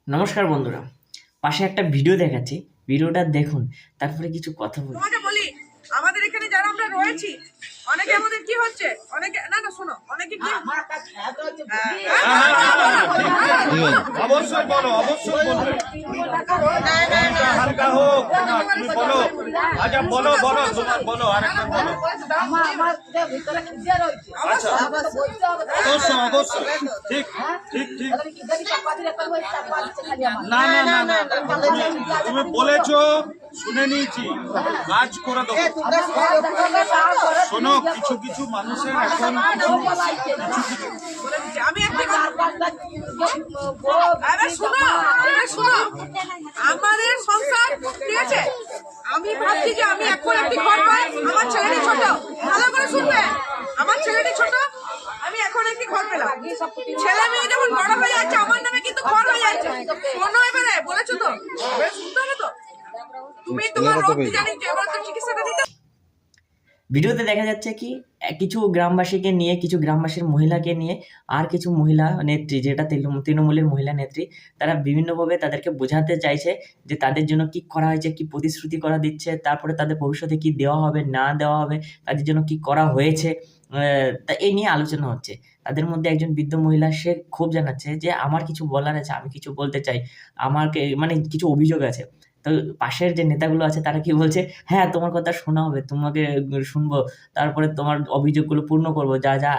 নমস্কার বন্ধুরা, পাশে একটা ভিডিও দেখাচ্ছি, ভিডিওটা দেখুন, তারপরে কিছু কথা বলি। তোমাকে বলি, আমাদের এখানে যারা আমরা রয়েছি, অনেকে আমাদের কি হচ্ছে, অনেকে না না শোনো, অনেকে কি অবশ্যই বলো, অবশ্যই বলো। হালকা হোক, তুমি বলো। আচ্ছা বলো বলো, তোমার বলো, আরেকটা বলো। আচ্ছা অবশ্যই অবশ্যই, ঠিক ঠিক ঠিক। না না না না, তুমি বলেছো, শুনে নিয়েছি, কাজ করে দেবো। শোনো, কিছু কিছু মানুষের এখন আমি একটা শোনো, আমাদের সংসার ঠিক আছে। আমি ভাবছি যে আমি এখন একটি ঘর পাই, আমার ছেলেটি ছোট, ভালো করে শুনবে, আমার ছেলেটি ছোট, আমি এখন একটি ঘর পেলাম। ছেলে মেয়ে যখন বড় হয়ে যাচ্ছে, আমার নামে কিন্তু ঘর হয়ে যাচ্ছে। শোনো, এবারে বলেছো তো, এবারে শুনতে হবে তো। তুমি তোমার রোগ জানি যে এবার তো চিকিৎসাটা দিতে। ভিডিওতে দেখা যাচ্ছে কি কিছু গ্রামবাসীকে নিয়ে, কিছু গ্রামবাসীর মহিলাকে নিয়ে, আর কিছু মহিলা নেত্রী, যেটা তৃণমূলের মহিলা নেত্রী, তারা বিভিন্নভাবে তাদেরকে বোঝাতে চাইছে যে তাদের জন্য কি করা হয়েছে, কি প্রতিশ্রুতি করা দিচ্ছে, তারপরে তাদের ভবিষ্যতে কি দেওয়া হবে না দেওয়া হবে, তাদের জন্য কি করা হয়েছে, তা এই নিয়ে আলোচনা হচ্ছে। তাদের মধ্যে একজন বৃদ্ধ মহিলা, সে ক্ষোভ জানাচ্ছে যে আমার কিছু বলার আছে, আমি কিছু বলতে চাই, আমাকে মানে কিছু অভিযোগ আছে। তো পাশের যে নেতাগুলো আছে তারা কি বলছে, হ্যাঁ তোমার কথা শোনা হবে, তোমাকে শুনবো, তারপরে তোমার অভিযোগগুলো পূর্ণ করবো, যা যা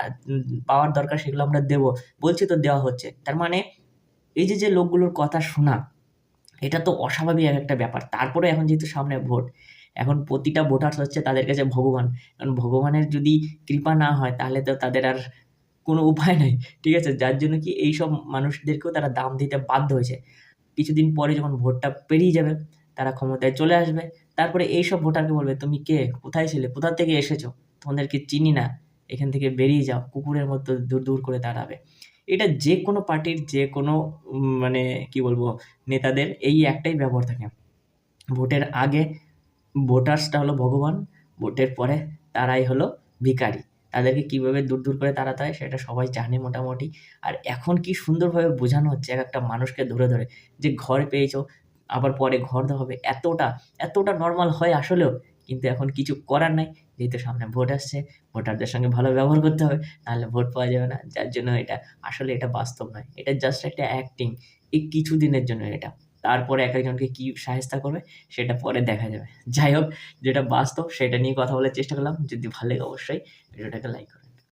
পাওয়ার দরকার সেগুলো আমরা দেবো, বলছি তো দেওয়া হচ্ছে। তার মানে এই যে লোকগুলোর কথা শোনা, এটা তো অস্বাভাবিক একটা ব্যাপার। তারপরে এখন যেহেতু সামনে ভোট, এখন প্রতিটা ভোটার হচ্ছে তাদের কাছে ভগবান। কারণ ভগবানের যদি কৃপা না হয় তাহলে তো তাদের আর কোনো উপায় নাই, ঠিক আছে? যার জন্য কি এইসব মানুষদেরকেও তারা দাম দিতে বাধ্য হয়েছে। কিছুদিন পরে যখন ভোটটা পেরিয়ে যাবে, তারা ক্ষমতায় চলে আসবে, তারপরে এইসব ভোটারকে বলবে, তুমি কে, কোথায় ছিলে, কোথা থেকে এসেছো, তোমাদেরকে চিনি না, এখান থেকে বেরিয়ে যাও, কুকুরের মতো দূর দূর করে দাঁড়াবে। এটা যে কোনো পার্টির, যে কোনো মানে কি বলবো, নেতাদের এই একটাই ব্যবহার থাকে। ভোটের আগে ভোটার্সটা হলো ভগবান, ভোটের পরে তারাই হলো ভিখারি। তাদেরকে কিভাবে দূর দূর করে তাড়াতে হয় সেটা সবাই জানে মোটামুটি। আর এখন কি সুন্দরভাবে বোঝানো হচ্ছে এক একটা মানুষকে ধরে ধরে, যে ঘর পেয়েছো, আবার পরে ঘর দেওয়া হবে। এতটা নর্মাল হয় আসলেও, কিন্তু এখন কিছু করার নাই। যেহেতু সামনে ভোট আসছে, ভোটারদের সঙ্গে ভালো ব্যবহার করতে হবে, নাহলে ভোট পাওয়া যাবে না। যার জন্য এটা আসলে এটা বাস্তব নয়, এটা জাস্ট একটা অ্যাক্টিং। এই কিছুদিনের জন্য এটা, তারপরে এক একজনকে কি শায়েস্তা করবে সেটা পরে দেখা যাবে। যাই হোক, যেটা বাস্তব সেটা নিয়ে কথা বলার চেষ্টা করলাম। যদি ভালো লাগে অবশ্যই ভিডিওটাকে লাইক করুন।